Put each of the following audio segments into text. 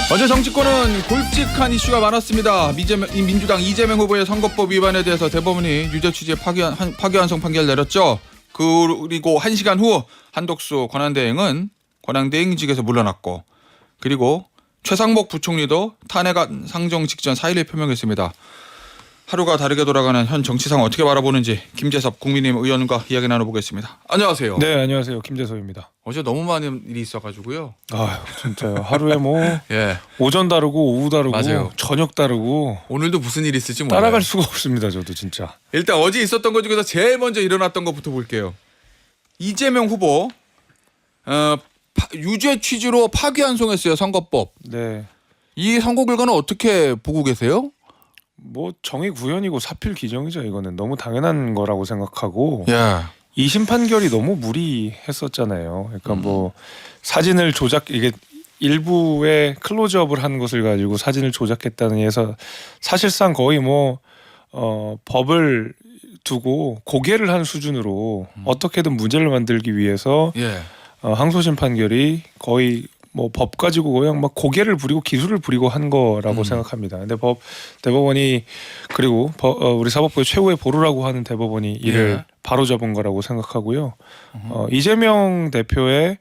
어제 정치권은 골직한 이슈가 많았습니다. 민주당 이재명 후보의 선거법 위반에 대해서 대법원이 유죄 취지의 파기환송 판결 내렸죠. 그리고 1시간 후 한덕수 권한대행직에서 물러났고, 그리고 최상목 부총리도 탄핵안 상정 직전 사의를 표명했습니다. 하루가 다르게 돌아가는 현 정치 상황 어떻게 바라보는지 김재섭 국민의힘 의원과 이야기 나눠보겠습니다. 안녕하세요. 네, 안녕하세요. 김재섭입니다. 어제 너무 많은 일이 있어가지고요. 아, 진짜요. 하루에 뭐 예, 오전 다르고 오후 다르고 맞아요. 저녁 다르고 오늘도 무슨 일이 있을지 몰라요. 따라갈 수가 없습니다. 저도 진짜. 일단 어제 있었던 것 중에서 제일 먼저 일어났던 것부터 볼게요. 이재명 후보 유죄 취지로 파기환송했어요. 선거법. 네. 이 선고 결과는 어떻게 보고 계세요? 뭐 정의 구현이고 사필 규정이죠. 이거는 너무 당연한 거라고 생각하고 예. 2심 판결이 너무 무리했었잖아요. 그러니까 뭐 사진을 이게 일부의 클로즈업을 한 것을 가지고 사진을 조작했다는 해서 사실상 거의 뭐 법을 두고 고개를 한 수준으로 어떻게든 문제를 만들기 위해서 예. 항소심 판결이 거의 뭐 법 가지고 그냥 막 고개를 부리고 기술을 부리고 한 거라고 생각합니다. 근데 대법원이 그리고 우리 사법부의 최후의 보루라고 하는 대법원이 이를 바로잡은 거라고 생각하고요. 이재명 대표의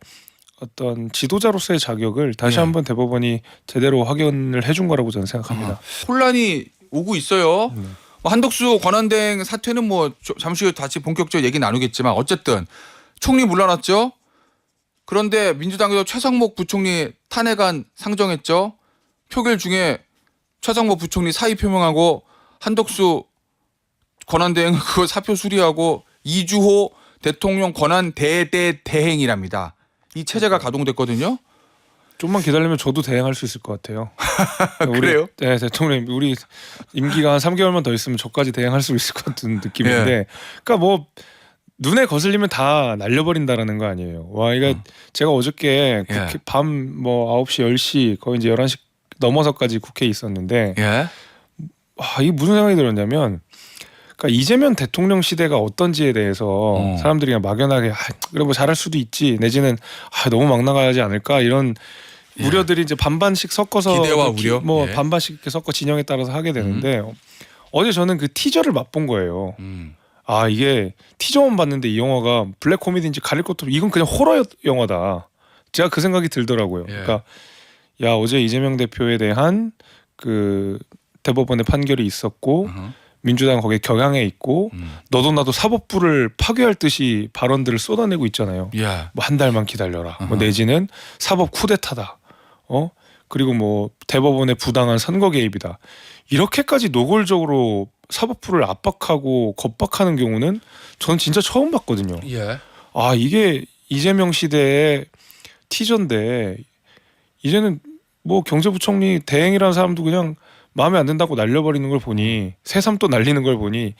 어떤 지도자로서의 자격을 다시 한번 대법원이 제대로 확인을 해준 거라고 저는 생각합니다. 혼란이 오고 있어요. 뭐 한덕수 권한대행 사퇴는 뭐 잠시 후에 다시 본격적으로 얘기 나누겠지만 어쨌든 총리 물러났죠. 그런데 민주당에서 최상목 부총리 탄핵안 상정했죠. 표결 중에 최상목 부총리 사의 표명하고 한덕수 권한대행 그거 사표 수리하고 이주호 대통령 권한 대행이랍니다. 이 체제가 가동됐거든요. 좀만 기다리면 저도 대행할 수 있을 것 같아요. 그래요? 네, 대통령 우리 임기가 한 3개월만 더 있으면 저까지 대행할 수 있을 것 같은 느낌인데, 그러니까 뭐 눈에 거슬리면 다 날려버린다라는 거 아니에요. 와, 이거 제가 어저께 국회 밤 뭐 9시 10시 거의 이제 11시 넘어서까지 국회에 있었는데, 와, 이게 무슨 생각이 들었냐면, 그러니까 이재명 대통령 시대가 어떤지에 대해서 사람들이 그냥 막연하게 그래 뭐 잘할 수도 있지 내지는 너무 막 나가지 않을까 이런 우려들이 이제 반반씩 섞어서 기대와 우려 뭐 반반씩 이렇게 섞어 진영에 따라서 하게 되는데 어제 저는 그 티저를 맛본 거예요. 아, 이게 티저만 봤는데 이 영화가 블랙 코미디인지 가릴 것도 이건 그냥 호러 영화다. 제가 그 생각이 들더라고요. 그러니까 야, 어제 이재명 대표에 대한 그 대법원의 판결이 있었고 민주당 거기에 경향에 있고 너도 나도 사법부를 파괴할 듯이 발언들을 쏟아내고 있잖아요. 뭐 한 달만 기다려라. 뭐 내지는 사법 쿠데타다. 그리고 뭐 대법원의 부당한 선거 개입이다. 이렇게까지 노골적으로 사법부를 압박하고 겁박하는 경우는 저는 진짜 처음 봤거든요. 아, 이게 이재명 시대의 티저인데 이제는 뭐 경제부총리 대행이라는 사람도 그냥 마음에 안 든다고 날려버리는 걸 보니 새삼 또 날리는 걸 보니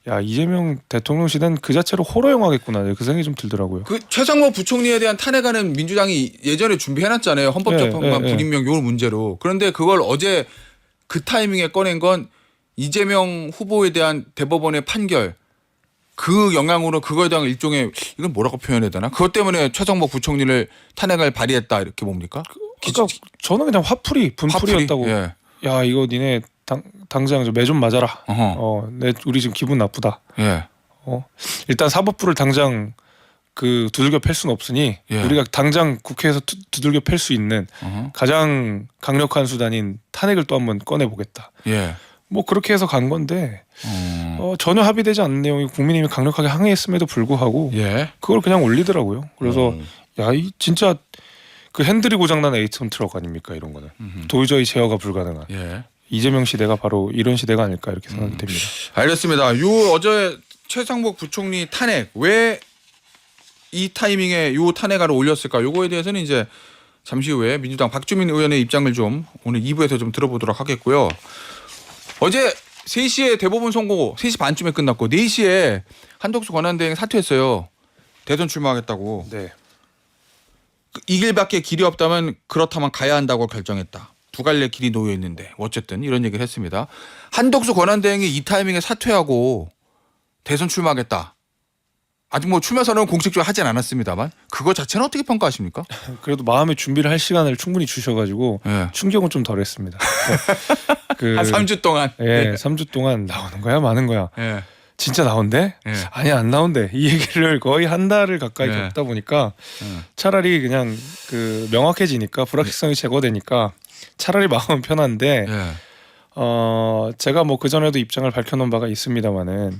야, 이재명 대통령 시대는 그 자체로 호러 영화겠구나 그 생각이 좀 들더라고요. 그 최상목 부총리에 대한 탄핵안은 민주당이 예전에 준비해놨잖아요. 헌법재판관 불임명 요 문제로. 그런데 그걸 어제 그 타이밍에 꺼낸 건 이재명 후보에 대한 대법원의 판결 그 영향으로 그거에 대한 일종의 이건 뭐라고 표현해야 되나? 그것 때문에 최상목 부총리를 탄핵을 발의했다 이렇게 봅니까? 그러니까 저는 그냥 분풀이였다고. 야, 이거 니네 당장 매 좀 맞아라. 우리 지금 기분 나쁘다. 일단 사법부를 당장 그 두들겨 팰 수는 없으니 우리가 당장 국회에서 두들겨 팰 수 있는 가장 강력한 수단인 탄핵을 또 한번 꺼내 보겠다. 뭐 그렇게 해서 간 건데 전혀 합의되지 않는 내용이 국민의힘이 강력하게 항의했음에도 불구하고 그걸 그냥 올리더라고요. 그래서 야, 이 진짜 그 핸들이 고장난 8톤 트럭 아닙니까 이런 거는. 도저히 제어가 불가능한. 이재명 시대가 바로 이런 시대가 아닐까 이렇게 생각이 됩니다. 알겠습니다. 요 어제 최상목 부총리 탄핵 왜 이 타이밍에 요 탄핵안을 올렸을까? 요거에 대해서는 이제 잠시 후에 민주당 박주민 의원의 입장을 좀 오늘 2부에서 좀 들어보도록 하겠고요. 어제 3시에 대법원 선고 3시 반쯤에 끝났고 4시에 한덕수 권한대행 사퇴했어요. 대선 출마하겠다고. 이 길밖에 길이 없다면 그렇다면 가야 한다고 결정했다. 두 갈래 길이 놓여 있는데 어쨌든 이런 얘기를 했습니다. 한덕수 권한대행이 이 타이밍에 사퇴하고 대선 출마하겠다. 아직 뭐 출마 선언은 공식적으로 하진 않았습니다만 그거 자체는 어떻게 평가하십니까? 그래도 마음의 준비를 할 시간을 충분히 주셔가지고 예. 충격은 좀 덜했습니다. 그, 한 3주 동안. 예, 3주 동안 나오는 거야 마는 거야. 예. 진짜 나온대? 예. 아니 안 나온대. 이 얘기를 거의 한 달을 가까이 예. 겪다 보니까 예. 차라리 그냥 그 명확해지니까 불확실성이 제거되니까 차라리 마음은 편한데 예. 제가 뭐 그 전에도 입장을 밝혀놓은 바가 있습니다만은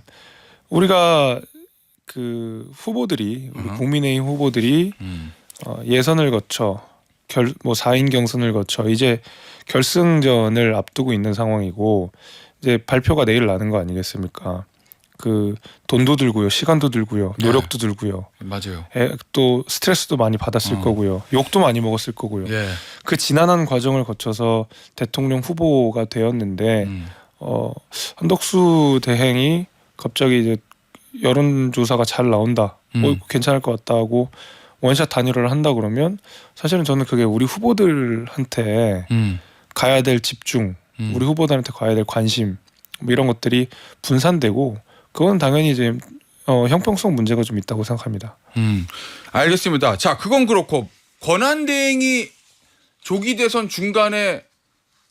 우리가 그 후보들이 우리 국민의힘 후보들이 예선을 거쳐 뭐 4인 경선을 거쳐 이제 결승전을 앞두고 있는 상황이고 이제 발표가 내일 나는 거 아니겠습니까? 그 돈도 들고요, 시간도 들고요, 노력도 들고요. 맞아요. 또 스트레스도 많이 받았을 거고요, 욕도 많이 먹었을 거고요. 예. 그 지난한 과정을 거쳐서 대통령 후보가 되었는데 한덕수 대행이 갑자기 이제 여론조사가 잘 나온다, 괜찮을 것 같다 하고 원샷 단일화를 한다 그러면 사실은 저는 그게 우리 후보들한테 가야 될 집중, 우리 후보들한테 가야 될 관심 뭐 이런 것들이 분산되고 그건 당연히 이제 형평성 문제가 좀 있다고 생각합니다. 알겠습니다. 자, 그건 그렇고 권한대행이 조기 대선 중간에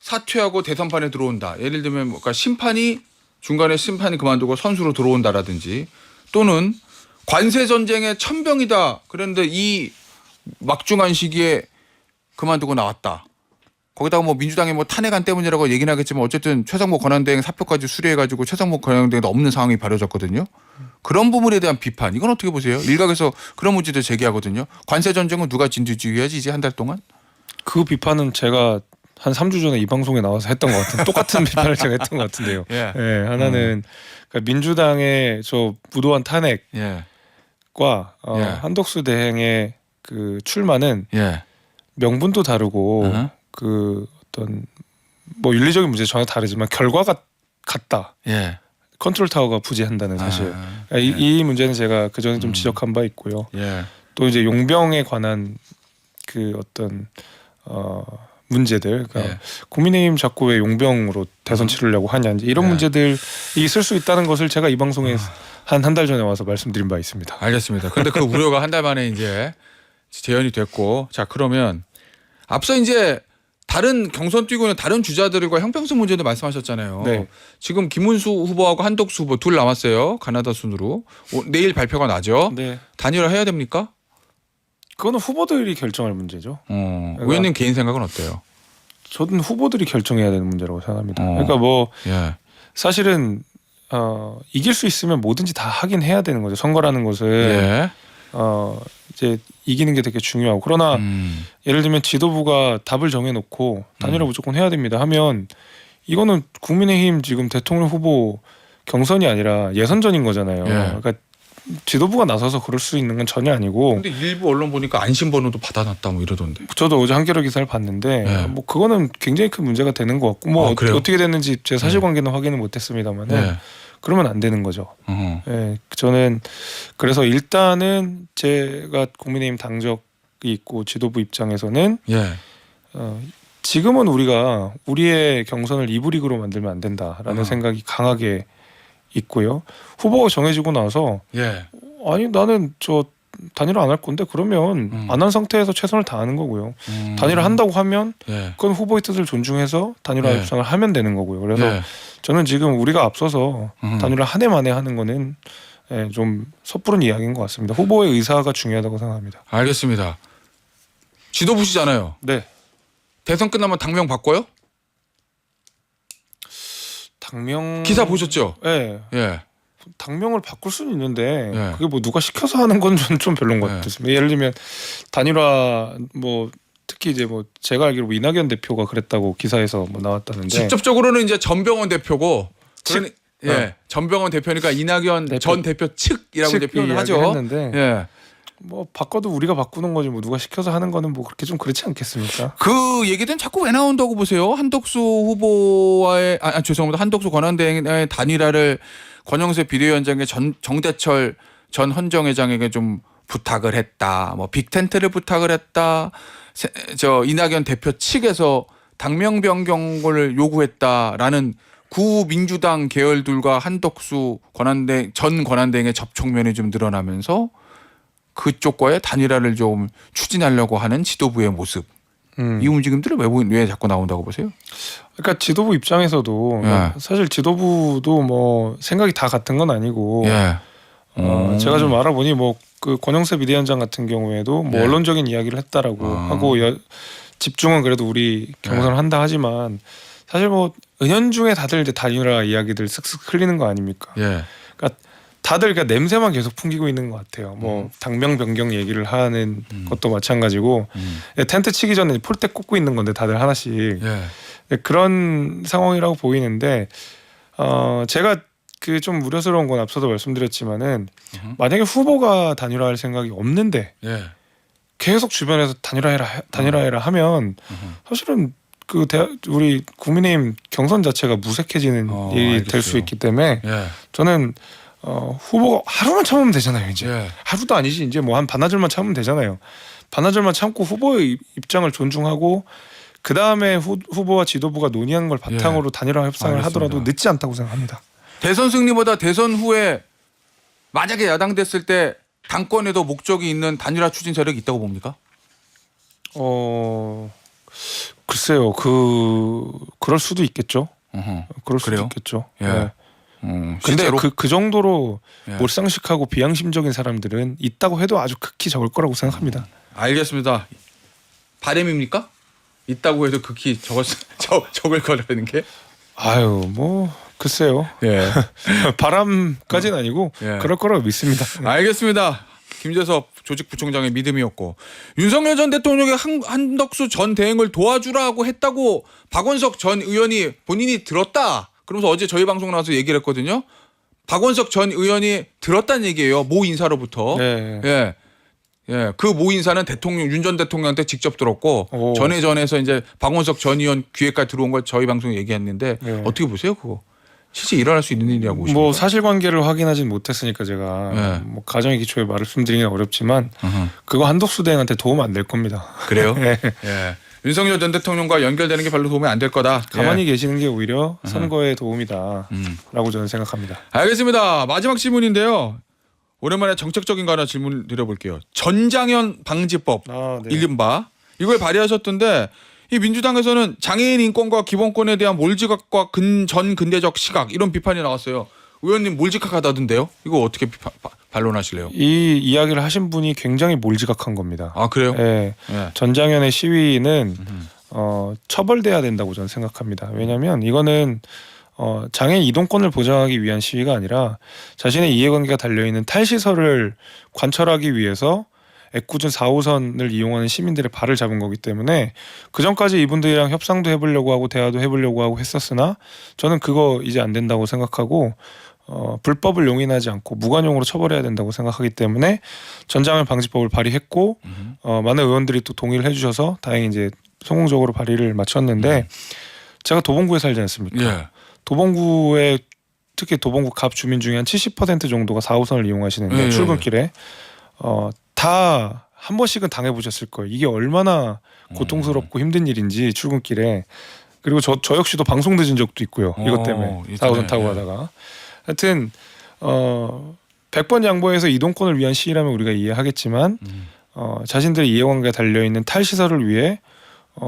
사퇴하고 대선판에 들어온다. 예를 들면 그러니까 심판이 중간에 심판이 그만두고 선수로 들어온다라든지 또는 관세 전쟁의 천병이다. 그런데 이 막중한 시기에 그만두고 나왔다. 거기다가 뭐 민주당의 뭐 탄핵안 때문이라고 얘기는 하겠지만 어쨌든 최상목 권한대행 사표까지 수리해가지고 최상목 권한대행도 없는 상황이 벌어졌거든요. 그런 부분에 대한 비판 이건 어떻게 보세요? 일각에서 그런 문제도 제기하거든요. 관세 전쟁은 누가 진두지휘해야지 이제 한 달 동안? 그 비판은 제가 한 3주 전에 이 방송에 나와서 했던 것 같은 똑같은 비판을 제가 했던 것 같은데요. 예. 예, 하나는 그러니까 민주당의 저 무도한 탄핵과 예. 예. 한덕수 대행의 그 출마는 예. 명분도 다르고 그 어떤 뭐 윤리적인 문제 전혀 다르지만 결과가 같다. 예. 컨트롤 타워가 부재한다는 사실. 예. 이 문제는 제가 그 전에 좀 지적한 바 있고요. 예. 또 이제 용병에 관한 그 어떤 문제들, 그러니까 예. 국민의힘 자꾸 왜 용병으로 대선 치르려고 하냐 이제 이런 예. 문제들이 있을 수 있다는 것을 제가 이 방송에 한 달 전에 와서 말씀드린 바 있습니다. 알겠습니다. 그런데 그 우려가 한 달 만에 이제 재현이 됐고, 자 그러면 앞서 이제 다른 경선 뛰고 있는 다른 주자들과 형평성 문제도 말씀하셨잖아요. 네. 지금 김문수 후보하고 한덕수 후보 둘 남았어요. 가나다 순으로 내일 발표가 나죠. 네, 단일화 해야 됩니까? 그거는 후보들이 결정할 문제죠. 의원님 개인 생각은 어때요? 저는 후보들이 결정해야 되는 문제라고 생각합니다. 어. 그러니까 뭐 예. 사실은 이길 수 있으면 뭐든지 다 하긴 해야 되는 거죠. 선거라는 것은 예. 이제 이기는 게 되게 중요하고 그러나 예를 들면 지도부가 답을 정해놓고 단일화 무조건 해야 됩니다 하면 이거는 국민의힘 지금 대통령 후보 경선이 아니라 예선전인 거잖아요. 예. 그러니까 지도부가 나서서 그럴 수 있는 건 전혀 아니고. 근데 일부 언론 보니까 안심번호도 받아놨다 뭐 이러던데. 저도 어제 한겨레 기사를 봤는데 예. 뭐 그거는 굉장히 큰 문제가 되는 것 같고 뭐 그래요? 어떻게 됐는지 제 사실관계는 확인은 못했습니다만 예. 그러면 안 되는 거죠. 예, 저는 그래서 일단은 제가 국민의힘 당적이 있고 지도부 입장에서는 예. 지금은 우리가 우리의 경선을 이브릭으로 만들면 안 된다라는 생각이 강하게 있고요. 후보가 정해지고 나서 예. 아니 나는 저 단일화 안 할 건데 그러면 안 한 상태에서 최선을 다하는 거고요. 단일화 한다고 하면 예. 그건 후보의 뜻을 존중해서 단일화 예. 협상을 하면 되는 거고요. 그래서 예. 저는 지금 우리가 앞서서 단일화 한 해 만에 하는 거는 좀 섣부른 이야기인 것 같습니다. 후보의 의사가 중요하다고 생각합니다. 알겠습니다. 지도부시잖아요. 네. 대선 끝나면 당명 바꿔요? 당명 기사 보셨죠? 네. 예. 당명을 바꿀 수는 있는데 예. 그게 뭐 누가 시켜서 하는 건 좀 별로인 것 예. 같습니다. 예를 들면 단일화 뭐 특히 이제 뭐 제가 알기로 뭐 이낙연 대표가 그랬다고 기사에서 뭐 나왔다는데 직접적으로는 이제 전병헌 대표고 그러니 예. 네. 전병헌 대표니까 이낙연 전 대표 측이라고 이제 표현을 하죠. 했는데 예. 뭐 바꿔도 우리가 바꾸는 거지 뭐 누가 시켜서 하는 거는 뭐 그렇게 좀 그렇지 않겠습니까? 그 얘기는 자꾸 왜 나온다고 보세요? 한덕수 후보와의 죄송합니다. 한덕수 권한대행의 단일화를 권영세 비대위원장의 정대철 전 헌정회장에게 좀 부탁을 했다. 뭐 빅텐트를 부탁을 했다. 저 이낙연 대표 측에서 당명 변경을 요구했다라는 구민주당 계열들과 한덕수 전 권한대행의 접촉면이 좀 늘어나면서 그쪽과의 단일화를 좀 추진하려고 하는 지도부의 모습. 이 움직임들은 왜 자꾸 나온다고 보세요? 그러니까 지도부 입장에서도 예. 사실 지도부도 뭐 생각이 다 같은 건 아니고 예. 제가 좀 알아보니 뭐 그 권영세 비대위원장 같은 경우에도 뭐 예. 언론적인 이야기를 했다라고 하고 집중은 그래도 우리 경선을 한다 하지만 사실 뭐 은연중에 다들 이제 단일화 이야기들 쓱쓱 흘리는 거 아닙니까? 예. 그러니까 다들 그러니까 냄새만 계속 풍기고 있는 것 같아요. 뭐 당명 변경 얘기를 하는 것도 마찬가지고 텐트 치기 전에 폴대 꽂고 있는 건데 다들 하나씩 예. 그런 상황이라고 보이는데 제가 그 좀 우려스러운 건 앞서도 말씀드렸지만은 만약에 후보가 단일화할 생각이 없는데 예. 계속 주변에서 단일화해라 하면 사실은 그 우리 국민의힘 경선 자체가 무색해지는 일이 될 수 알겠어요. 있기 때문에 예. 저는 후보가 하루만 참으면 되잖아요. 이제 예. 하루도 아니지 이제 뭐 한 반나절만 참으면 되잖아요. 반나절만 참고 후보의 입장을 존중하고 그 다음에 후보와 지도부가 논의한 걸 바탕으로 단일화 협상을 알겠습니다. 하더라도 늦지 않다고 생각합니다. 대선 승리보다 대선 후에 만약에 야당 됐을 때 당권에도 목적이 있는 단일화 추진 세력이 있다고 봅니까? 글쎄요. 그럴 수도 있겠죠. 그럴 수도 그래요? 있겠죠. 예. 네. 근데 실제로? 그 정도로 예. 몰상식하고 비양심적인 사람들은 있다고 해도 아주 극히 적을 거라고 생각합니다. 알겠습니다. 바램입니까? 있다고 해도 극히 적을 거라는 게? 아유 뭐 글쎄요. 예. 바람까지는 아니고 예. 그럴 거라고 믿습니다. 알겠습니다. 김재섭 조직부총장의 믿음이었고 윤석열 전 대통령이 한덕수 전 대행을 도와주라고 했다고 박원석 전 의원이 본인이 들었다. 그러면서 어제 저희 방송 나와서 얘기를 했거든요. 박원석 전 의원이 들었다는 얘기예요. 모 인사로부터. 네. 예. 예. 그 모 인사는 윤 전 대통령한테 직접 들었고 전에서 이제 박원석 전 의원 귀에까지 들어온 걸 저희 방송에 얘기했는데 네. 어떻게 보세요, 그거? 실제 일어날 수 있는 일이라고 보십니까? 뭐 사실관계를 확인하진 못했으니까 제가 네. 뭐 가정의 기초에 말씀드리기는 어렵지만 그거 한덕수 대행한테 도움 안 될 겁니다. 그래요? 네. 예. 윤석열 전 대통령과 연결되는 게 별로 도움이 안 될 거다. 가만히 예. 계시는 게 오히려 선거에 도움이다라고 저는 생각합니다. 알겠습니다. 마지막 질문인데요. 오랜만에 정책적인 거 하나 질문 드려볼게요. 전장현 방지법 네. 이른바 이걸 발의하셨던데 이 민주당에서는 장애인 인권과 기본권에 대한 몰지각과 전 근대적 시각 이런 비판이 나왔어요. 의원님 몰지각하다던데요? 이거 어떻게 반론하실래요? 이 이야기를 하신 분이 굉장히 몰지각한 겁니다. 아 그래요? 예. 예. 전장현의 시위는 처벌돼야 된다고 저는 생각합니다. 왜냐하면 이거는 장애인 이동권을 보장하기 위한 시위가 아니라 자신의 이해관계가 달려있는 탈시설을 관철하기 위해서 애꿎은 4호선을 이용하는 시민들의 발을 잡은 거기 때문에 그 전까지 이분들이랑 협상도 해보려고 하고 대화도 해보려고 하고 했었으나 저는 그거 이제 안 된다고 생각하고 불법을 용인하지 않고 무관용으로 처벌해야 된다고 생각하기 때문에 전장현 방지법을 발의했고 많은 의원들이 또 동의를 해주셔서 다행히 이제 성공적으로 발의를 마쳤는데 제가 도봉구에 살지 않습니까? 예. 도봉구에 특히 도봉구 갑 주민 중에 한 70% 정도가 4호선을 이용하시는데 예. 출근길에 다 한 번씩은 당해보셨을 거예요. 이게 얼마나 고통스럽고 힘든 일인지 출근길에. 그리고 저 역시도 방송 늦은 적도 있고요. 이것 때문에 4호선 타고 가다가. 하여튼 100번 양보해서 이동권을 위한 시위라면 우리가 이해하겠지만 자신들의 이해관계가 달려있는 탈시설을 위해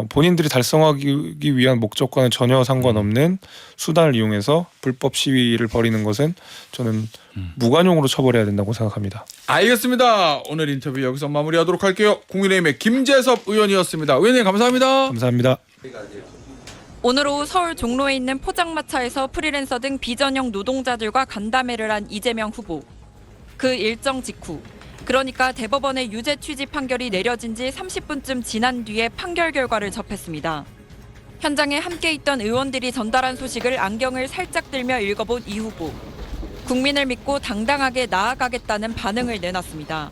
본인들이 달성하기 위한 목적과는 전혀 상관없는 수단을 이용해서 불법 시위를 벌이는 것은 저는 무관용으로 처벌해야 된다고 생각합니다. 알겠습니다. 오늘 인터뷰 여기서 마무리하도록 할게요. 국민의힘의 김재섭 의원이었습니다. 의원님 감사합니다. 감사합니다. 오늘 오후 서울 종로에 있는 포장마차에서 프리랜서 등 비전형 노동자들과 간담회를 한 이재명 후보. 그 일정 직후 그러니까 대법원의 유죄 취지 판결이 내려진 지 30분쯤 지난 뒤에 판결 결과를 접했습니다. 현장에 함께 있던 의원들이 전달한 소식을 안경을 살짝 들며 읽어본 이 후보. 국민을 믿고 당당하게 나아가겠다는 반응을 내놨습니다.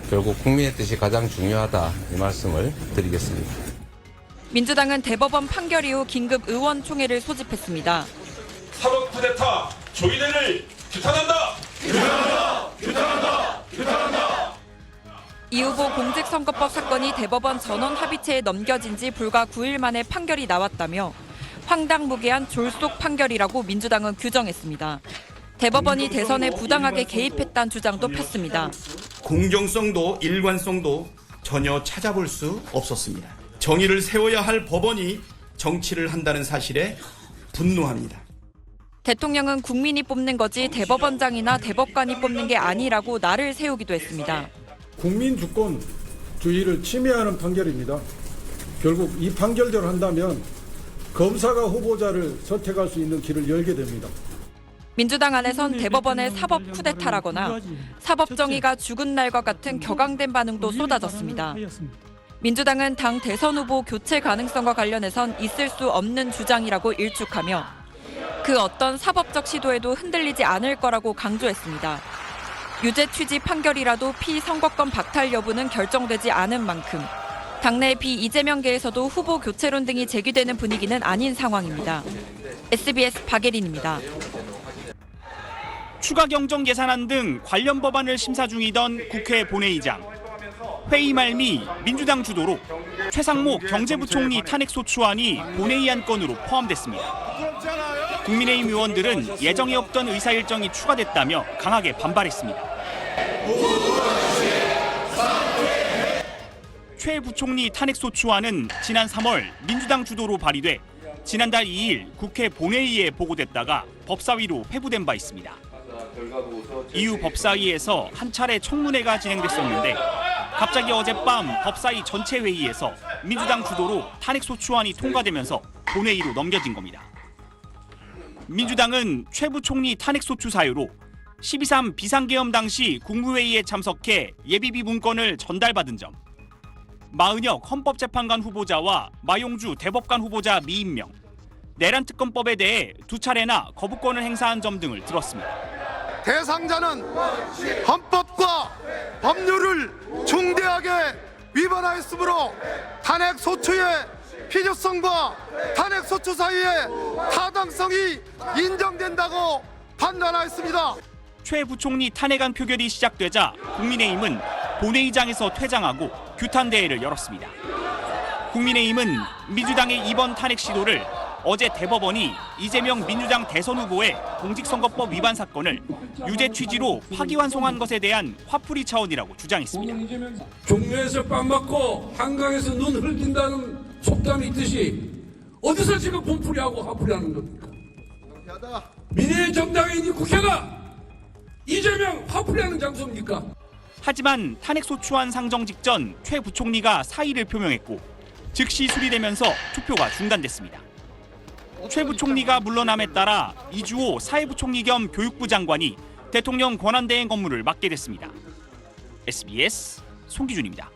결국 국민의 뜻이 가장 중요하다 이 말씀을 드리겠습니다. 민주당은 대법원 판결 이후 긴급 의원총회를 소집했습니다. 사법 쿠데타 조이대를 규탄한다. 이 후보 공직선거법 사건이 대법원 전원 합의체에 넘겨진 지 불과 9일 만에 판결이 나왔다며 황당무계한 졸속 판결이라고 민주당은 규정했습니다. 대법원이 대선에 부당하게 개입했다는 주장도 폈습니다. 공정성도 일관성도 전혀 찾아볼 수 없었습니다. 정의를 세워야 할 법원이 정치를 한다는 사실에 분노합니다. 대통령은 국민이 뽑는 거지 대법원장이나 대법관이 뽑는 게 아니라고 날을 세우기도 했습니다. 국민 주권주의를 침해하는 판결입니다. 결국 이 판결대로 한다면 검사가 후보자를 선택할 수 있는 길을 열게 됩니다. 민주당 안에선 대법원의 사법 쿠데타라거나 사법 정의가 죽은 날과 같은 격앙된 반응도 쏟아졌습니다. 민주당은 당 대선 후보 교체 가능성과 관련해선 있을 수 없는 주장이라고 일축하며 그 어떤 사법적 시도에도 흔들리지 않을 거라고 강조했습니다. 유죄 취지 판결이라도 피선거권 박탈 여부는 결정되지 않은 만큼 당내 비이재명계에서도 후보 교체론 등이 제기되는 분위기는 아닌 상황입니다. SBS 박예린입니다. 추가 경정 예산안 등 관련 법안을 심사 중이던 국회 본회의장. 회의 말미 민주당 주도로 최상목 경제부총리 탄핵소추안이 본회의 안건으로 포함됐습니다. 국민의힘 의원들은 예정에 없던 의사 일정이 추가됐다며 강하게 반발했습니다. 최 부총리 탄핵소추안은 지난 3월 민주당 주도로 발의돼 지난달 2일 국회 본회의에 보고됐다가 법사위로 회부된 바 있습니다. 이후 법사위에서 한 차례 청문회가 진행됐었는데 갑자기 어젯밤 법사위 전체 회의에서 민주당 주도로 탄핵소추안이 통과되면서 본회의로 넘겨진 겁니다. 민주당은 최 부총리 탄핵소추 사유로 12.3 비상계엄 당시 국무회의에 참석해 예비비 문건을 전달받은 점, 마은혁 헌법재판관 후보자와 마용주 대법관 후보자 미임명, 내란특검법에 대해 2차례나 거부권을 행사한 점 등을 들었습니다. 대상자는 헌법과 법률을 중대하게 위반하였으므로 탄핵소추의 필요성과 탄핵소추 사이의 타당성이 인정된다고 판단하였습니다. 최 부총리 탄핵안 표결이 시작되자 국민의힘은 본회의장에서 퇴장하고 규탄대회를 열었습니다. 국민의힘은 민주당의 이번 탄핵 시도를 어제 대법원이 이재명 민주당 대선 후보의 공직선거법 위반 사건을 유죄 취지로 파기환송한 것에 대한 화풀이 차원이라고 주장했습니다. 종로에서 뺨 맞고 한강에서 눈 흘긴다는 속담이 있듯이 어디서 지금 분풀이하고 화풀이하는 겁니까? 민의 정당인 이 국회가 이재명 화풀이하는 장소입니까? 하지만 탄핵소추안 상정 직전 최 부총리가 사의를 표명했고 즉시 수리되면서 투표가 중단됐습니다. 최 부총리가 물러남에 따라 이주호 사회부총리 겸 교육부 장관이 대통령 권한대행 업무를 맡게 됐습니다. SBS 송기준입니다.